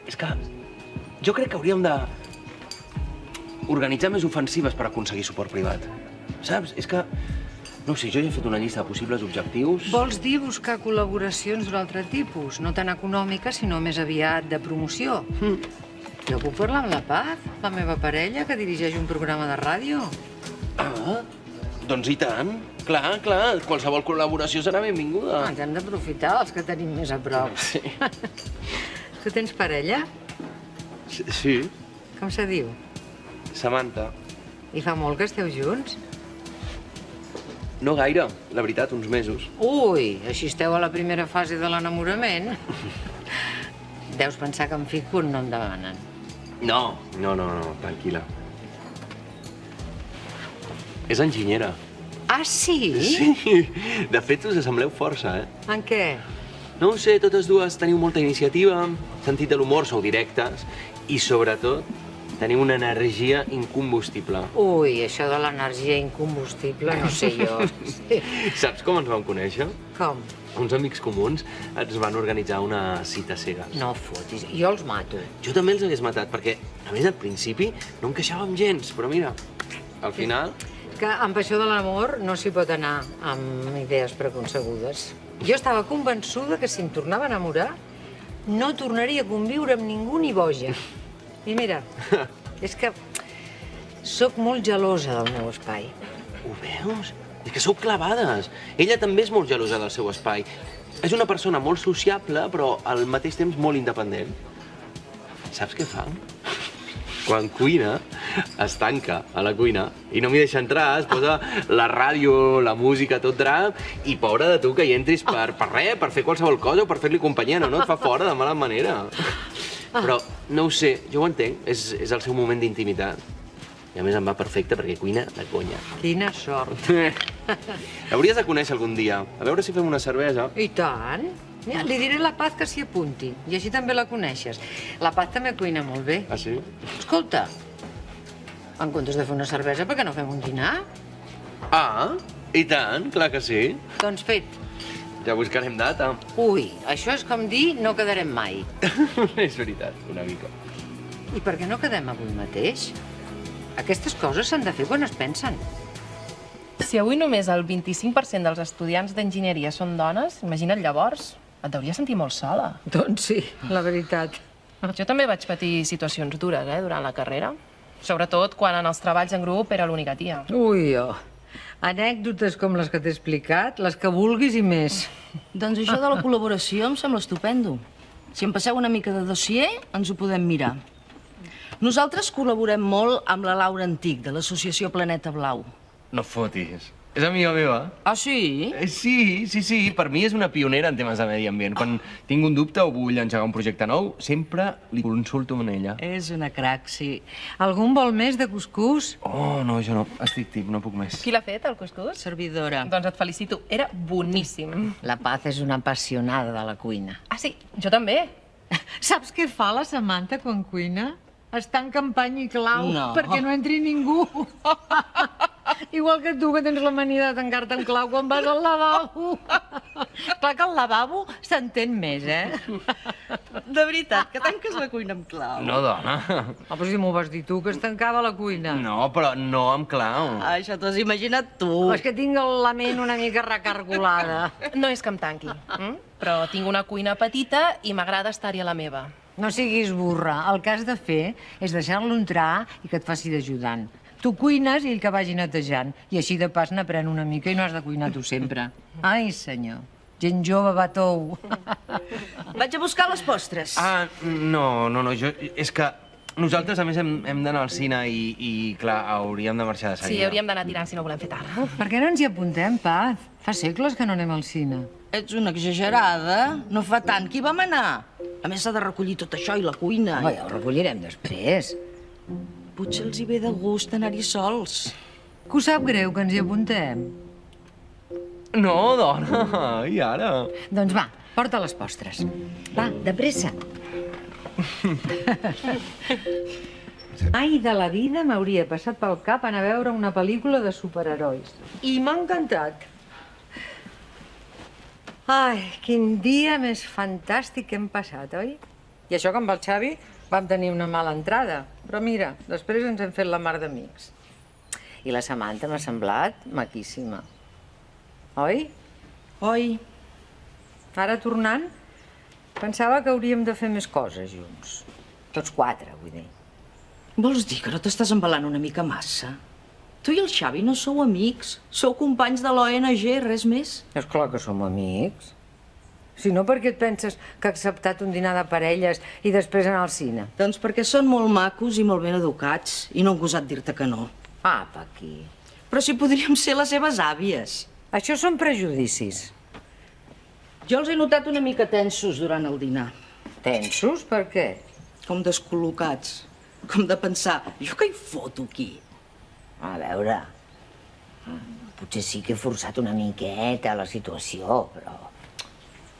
És que jo crec que hauríem de organitzar més ofensives per aconseguir suport privat. Saps? És que, no ho sé, jo ja he fet una llista de possibles objectius. Vols dir buscar col·laboracions d'un altre tipus? No tan econòmiques, sinó més aviat de promoció. Jo puc parlar amb la Paz, la meva parella, que dirigeix un programa de ràdio. Ah, doncs i tant. Clar, qualsevol col·laboració serà benvinguda. Ens hem d'aprofitar dels que tenim més a prop. Sí. Tu tens parella? Sí, Com se diu? Samantha. I fa molt que esteu junts? No gaire, la veritat, uns mesos. Ui, així esteu a la primera fase de l'enamorament. Deus pensar que em fico on no em demanen. No, tranquil·la. És enginyera. Ah, sí? Sí, de fet us assembleu força, En què? No ho sé, totes dues teniu molta iniciativa, sentit de l'humor, sou directes i, sobretot, teniu una energia incombustible. Ui, això de l'energia incombustible no sé jo. Sí. Saps com ens vam conèixer? Com? Uns amics comuns ens van organitzar una cita cegues. No fotis, jo els mato. Jo també els hagués matat, perquè, a més, al principi no encaixàvem gens, però mira, al final... Que amb això de l'amor no s'hi pot anar amb idees preconcebudes. Jo estava convençuda que si em tornava a enamorar no tornaria a conviure amb ningú ni boja. I mira, és que sóc molt gelosa del meu espai. Ho veus? És que sou clavades. Ella també és molt gelosa del seu espai. És una persona molt sociable, però al mateix temps molt independent. Saps què fa? Quan cuina, es tanca a la cuina i no m'hi deixa entrar, es posa la ràdio, la música, tot drap, i pobra de tu que hi entris per res, per fer qualsevol cosa o per fer-li companyia, no et fa fora de mala manera. Però no ho sé, jo ho entenc, és el seu moment d'intimitat. I a més em va perfecte perquè cuina de conya. Quina sort. L'hauries de conèixer algun dia, a veure si fem una cervesa. I tant. Mira, li diré a la Paz que s'hi apunti, i així també la coneixes. La Paz també cuina molt bé. Ah, sí? Escolta, en comptes de fer una cervesa, per què no fem un dinar? Ah, i tant, clar que sí. Doncs fet. Ja buscarem data. Ui, això és com dir no quedarem mai. És veritat, una mica. I per què no quedem avui mateix? Aquestes coses s'han de fer quan es pensen. Si avui només el 25% dels estudiants d'enginyeria són dones, imagina't llavors, et deuries sentir molt sola. Doncs sí, la veritat. Jo també vaig patir situacions dures, durant la carrera. Sobretot quan en els treballs en grup era l'única tia. Ui, anècdotes com les que t'he explicat, les que vulguis i més. Doncs això de la col·laboració em sembla estupendo. Si em passeu una mica de dossier, ens ho podem mirar. Nosaltres col·laborem molt amb la Laura Antic, de l'associació Planeta Blau. No fotis. És amiga meva. Ah, sí? Sí. Per mi és una pionera en temes de medi ambient. Quan tinc un dubte o vull engegar un projecte nou, sempre li consulto amb ella. És una crac, sí. Algun vol més de cuscús? Oh, no, jo no. Estic tip, no puc més. Qui l'ha fet, el cuscús? Servidora. Doncs et felicito, era boníssim. La Paz és una apassionada de la cuina. Ah, sí, jo també. Saps què fa la Samantha quan cuina? Està en campanya i clau No. perquè no entri ningú. Igual que tu, que tens la mania de tancar-te en clau quan vas al lavabo. Clar que al lavabo s'entén més, De veritat, que tanques la cuina amb clau. No, dona. Però si m'ho vas dir tu, que es tancava la cuina. No, però no amb clau. Això t'ho has imaginat tu. És que tinc la ment una mica recargolada. No és que em tanqui, però tinc una cuina petita i m'agrada estar-hi a la meva. No siguis burra. El que has de fer és deixar-lo entrar i que et faci d'ajudant. Tu cuines i ell que vagi netejant. I així de pas n'aprèn una mica i no has de cuinar tu sempre. Ai, senyor. Gent jove va tou. Vaig a buscar les postres. Ah, no, és que nosaltres, a més, hem d'anar al cine i, clar, hauríem de marxar de seguida. Sí, hauríem d'anar tirant si no volem fer tard. Per què no ens hi apuntem, Paz? Fa segles que no anem al cine. Ets una exagerada. No fa tant que hi vam anar. A més, s'ha de recollir tot això i la cuina. Ja ho recollirem després. Potser els hi ve de gust anar-hi sols. Que us sap greu que ens hi apuntem? No, dona, i ara? Doncs va, porta les postres. Va, de pressa. Ai, de la vida m'hauria passat pel cap anar a veure una pel·lícula de superherois. I m'ha encantat. Ai, quin dia més fantàstic que hem passat, oi? I això que amb el Xavi vam tenir una mala entrada. Però mira, després ens hem fet la mar d'amics. I la Samantha m'ha semblat maquíssima. Oi? Oi? Ara tornant, pensava que hauríem de fer més coses junts. Tots quatre, vull dir. Vols dir que no t'estàs embalant una mica massa? Tu i el Xavi no sou amics, sou companys de l'ONG, res més. És clar que som amics. Si no, per què et penses que ha acceptat un dinar de parelles i després anar al cine? Doncs perquè són molt macos i molt ben educats i no han gosat dir-te que no. Apa, aquí. Però si podríem ser les seves àvies. Això són prejudicis. Jo els he notat una mica tensos durant el dinar. Tensos? Per què? Com descol·locats. Com de pensar, jo què hi foto aquí? A veure, potser sí que he forçat una miqueta la situació, però...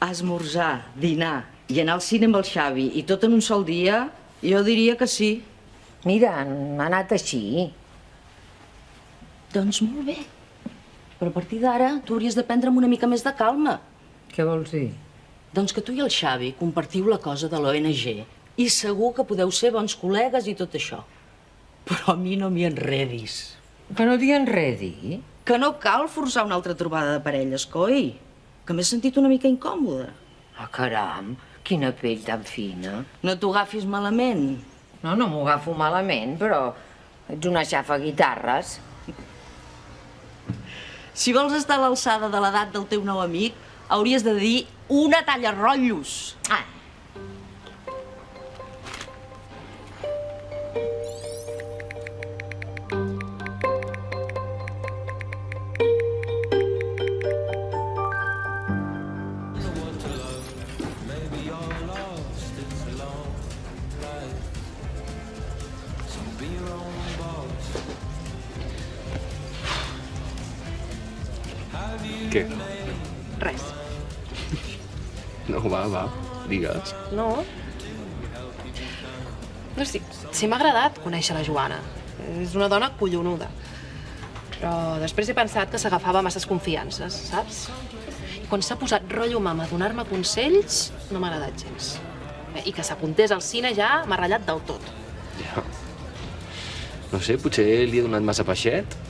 Esmorzar, dinar i anar al cine amb el Xavi i tot en un sol dia, jo diria que sí. Mira, m'ha anat així. Doncs molt bé. Però a partir d'ara tu hauries de prendre amb una mica més de calma. Què vols dir? Doncs que tu i el Xavi compartiu la cosa de l'ONG i segur que podeu ser bons col·legues i tot això. Però a mi no m'hi enredis. Que no t'hi enredi? Que no cal forçar una altra trobada de parelles, coi? Que m'he sentit una mica incòmoda. Ah, caram, quina pell tan fina. No t'ho agafis malament. No m'ho agafo malament, però ets una xafa guitarres. Si vols estar a l'alçada de l'edat del teu nou amic, hauries de dir una talla rotllos. Ah. Què? Res. No, va, digues. No. No sé, sí m'ha agradat conèixer la Joana. És una dona collonuda. Però després he pensat que s'agafava masses confiances, saps? I quan s'ha posat rotllo mama a donar-me consells, no m'ha agradat gens. I que s'apuntés al cine ja m'ha ratllat del tot. Ja. No sé, potser li he donat massa peixet.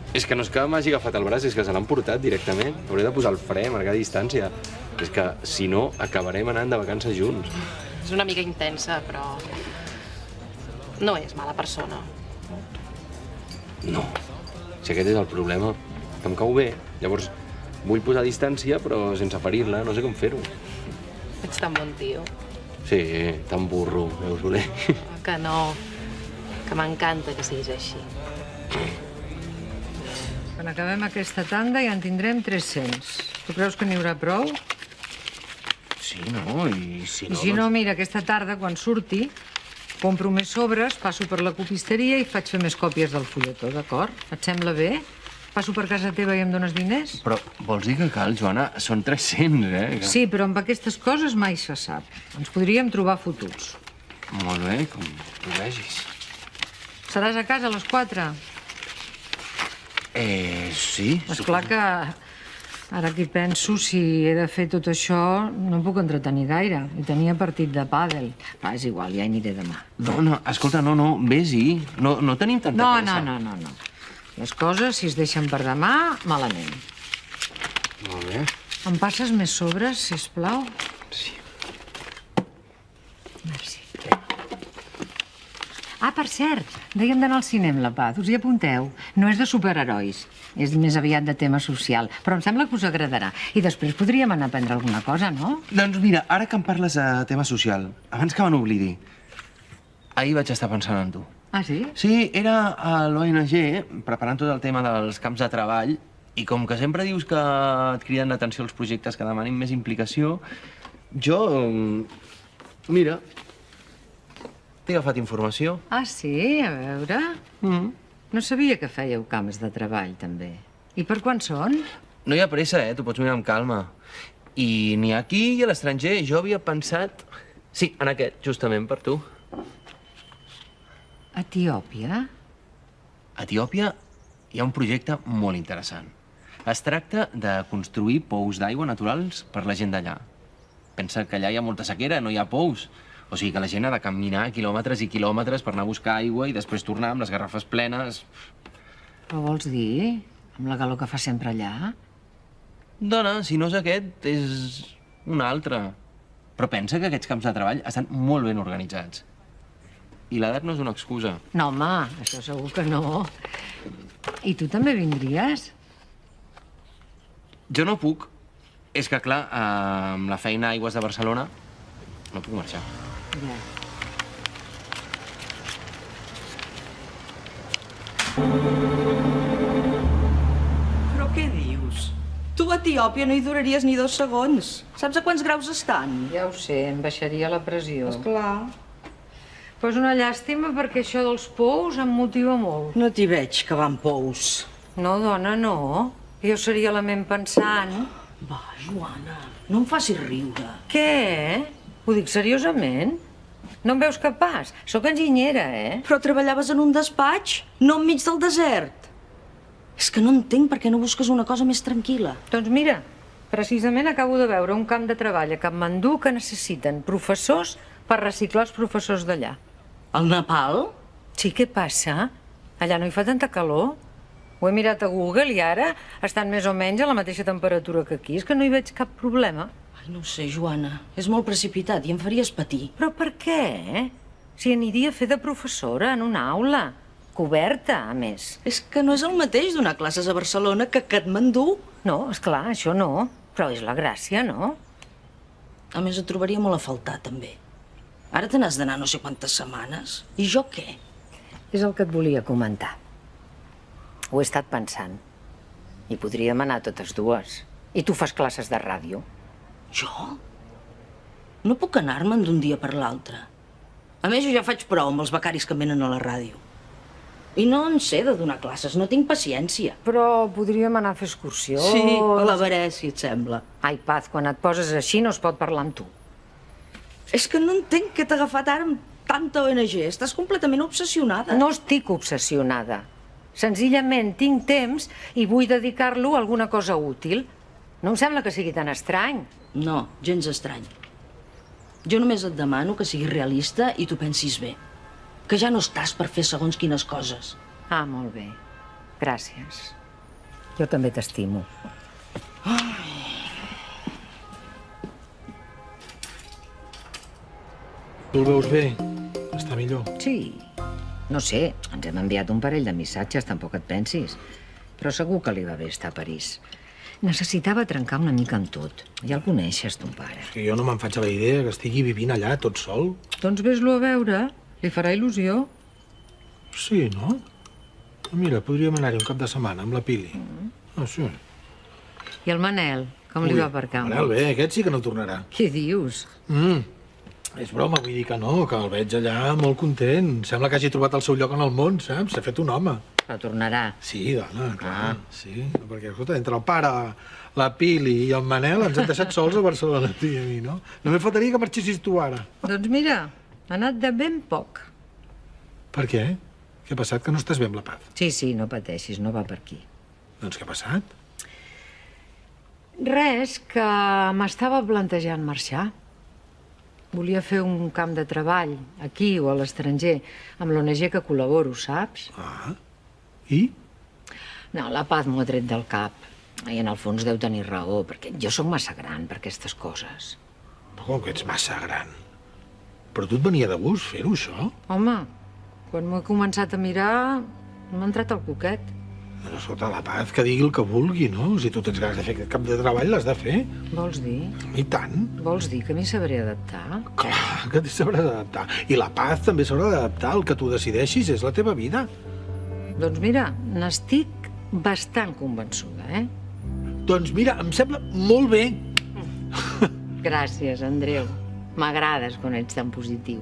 És que no és que m'hagi agafat el braç, és que se l'han portat directament. Hauré de posar el fre, marcar distància. És que, si no, acabarem anant de vacances junts. És una mica intensa, però... no és mala persona. No. Si aquest és el problema, que em cau bé. Llavors, vull posar distància, però sense ferir-la. No sé com fer-ho. Ets tan bon tio. Sí, tan burro, veus, Soler. Que no. Que m'encanta que siguis així. Quan acabem aquesta tanda ja en tindrem 300. Tu creus que n'hi haurà prou? Sí, no? I si no... I si no, mira, aquesta tarda, quan surti, compro més sobres, passo per la copisteria i faig fer més còpies del fulletó, d'acord? Et sembla bé? Passo per casa teva i em dones diners? Però vols dir que cal, Joana? Són 300, eh? Sí, però amb aquestes coses mai se sap. Ens podríem trobar fotuts. Molt bé, com tu vegis. Seràs a casa a les 4? Sí. Esclar que ara que hi penso, si he de fer tot això, no em puc entretenir gaire. I tenia partit de pàdel. Va, és igual, ja hi aniré demà. No, escolta, no, vés-hi. No tenim tanta pressa. No. Les coses, si es deixen per demà, malament. Molt bé. Em passes més sobres, sisplau? Sí. Merci. Ah, per cert, dèiem d'anar al cine amb la Paz. Us hi apunteu? No és de superherois. És més aviat de tema social. Però em sembla que us agradarà. I després podríem anar a prendre alguna cosa, no? Doncs mira, ara que em parles de tema social, abans que me n'oblidi, ahir vaig estar pensant en tu. Ah, sí? Sí, era a l'ONG, preparant tot el tema dels camps de treball, i com que sempre dius que et criden l'atenció els projectes que demanin més implicació, jo... mira... T'he agafat informació. Ah, sí? A veure... No sabia que fèieu camps de treball, també. I per quan són? No hi ha pressa, t'ho pots mirar amb calma. I ni aquí ni a l'estranger. Jo havia pensat... Sí, en aquest, justament per tu. Etiòpia? A Etiòpia hi ha un projecte molt interessant. Es tracta de construir pous d'aigua naturals per la gent d'allà. pensa que allà hi ha molta sequera, no hi ha pous. O sigui que la gent ha de caminar quilòmetres i quilòmetres per anar a buscar aigua i després tornar amb les garrafes plenes. Però vols dir? Amb la calor que fa sempre allà? Dona, si no és aquest, és un altre. Però pensa que aquests camps de treball estan molt ben organitzats. I l'edat no és una excusa. No, home, això segur que no. I tu també vindries? Jo no puc. És que, clar, amb la feina a Aigües de Barcelona no puc marxar. Ja. Però què dius? Tu a Etiòpia no hi duraries ni 2 segons. Saps a quants graus estan? Ja ho sé, em baixaria la pressió. Esclar. Però és una llàstima perquè això dels pous em motiva molt. No t'hi veig, que va amb pous. No, dona, no. Jo seria la ment pensant. Va, Joana, no em facis riure. Què? Ho dic seriosament? No em veus capaç? Sóc enginyera, Però treballaves en un despatx, no enmig del desert. És que no entenc per què no busques una cosa més tranquil·la. Doncs mira, precisament acabo de veure un camp de treball a Katmandú que necessiten professors per reciclar els professors d'allà. Al Nepal? Sí, què passa? Allà no hi fa tanta calor? Ho he mirat a Google i ara estan més o menys a la mateixa temperatura que aquí. És que no hi veig cap problema. Ai, no ho sé, Joana. És molt precipitat i em faries patir. Però per què? Si aniria a fer de professora en una aula. Coberta, a més. És que no és el mateix donar classes a Barcelona que a Katmandú. No, esclar, això no. Però és la gràcia, no? A més, et trobaria molt a faltar, també. Ara te n'has d'anar no sé quantes setmanes. I jo què? És el que et volia comentar. Ho he estat pensant. I podríem anar totes dues. I tu fas classes de ràdio. Jo? No puc anar-me'n d'un dia per l'altre. A més, jo ja faig prou amb els becaris que em venen a la ràdio. I no en sé de donar classes, no tinc paciència. Però podríem anar a fer excursió. Sí, a la Verè, si et sembla. Ai, Paz, quan et poses així no es pot parlar amb tu. És que no entenc què t'ha agafat ara amb tanta ONG. Estàs completament obsessionada. No estic obsessionada. Senzillament tinc temps i vull dedicar-lo a alguna cosa útil. No em sembla que sigui tan estrany. No, gens estrany. Jo només et demano que siguis realista i t'ho pensis bé. Que ja no estàs per fer segons quines coses. Ah, molt bé. Gràcies. Jo també t'estimo. Tu el veus bé? Està millor. Sí. No sé, ens hem enviat un parell de missatges, tampoc et pensis. Però segur que li va bé estar a París. Necessitava trencar una mica amb tot. Ja el coneixes, ton pare. Que jo no me'n faig a la idea que estigui vivint allà, tot sol. Doncs ves-lo a veure. Li farà il·lusió. Sí, no? Mira, podríem anar-hi un cap de setmana amb la Pili. Ah, sí. I el Manel, com li va per camp? Manel, bé, aquest sí que no tornarà. Què dius? És broma, vull dir que no, que el veig allà molt content. Sembla que hagi trobat el seu lloc en el món, saps? S'ha fet un home. Però tornarà. Sí, dona, clar. Sí, perquè, escolta, entre el pare, la Pili i el Manel ens han deixat sols a Barcelona, tu i a mi, no? Només faltaria que marxessis tu ara. Doncs mira, ha anat de ben poc. Per què? Què ha passat? Que no estàs bé amb la Paz? Sí, sí, no pateixis, no va per aquí. Doncs què ha passat? Res, que m'estava plantejant marxar. Volia fer un camp de treball, aquí o a l'estranger, amb l'ONG que col·laboro, saps? Ah, i? No, la Paz m'ho ha tret del cap. I en el fons deu tenir raó, perquè jo sóc massa gran per aquestes coses. Com que ets massa gran? Però tu et venia de gust fer-ho, això? Home, quan m'ho he començat a mirar, m'ha entrat el coquet. Però, escolta, la Paz que digui el que vulgui, no? Si tu tens ganes de fer aquest cap de treball, l'has de fer. Vols dir? I tant. Vols dir que m'hi sabré adaptar? Clar que t'hi sabràs adaptar. I la Paz també s'haurà d'adaptar. El que tu decideixis és la teva vida. Doncs mira, n'estic bastant convençuda, Doncs mira, em sembla molt bé. Gràcies, Andreu. M'agrades quan ets tan positiu.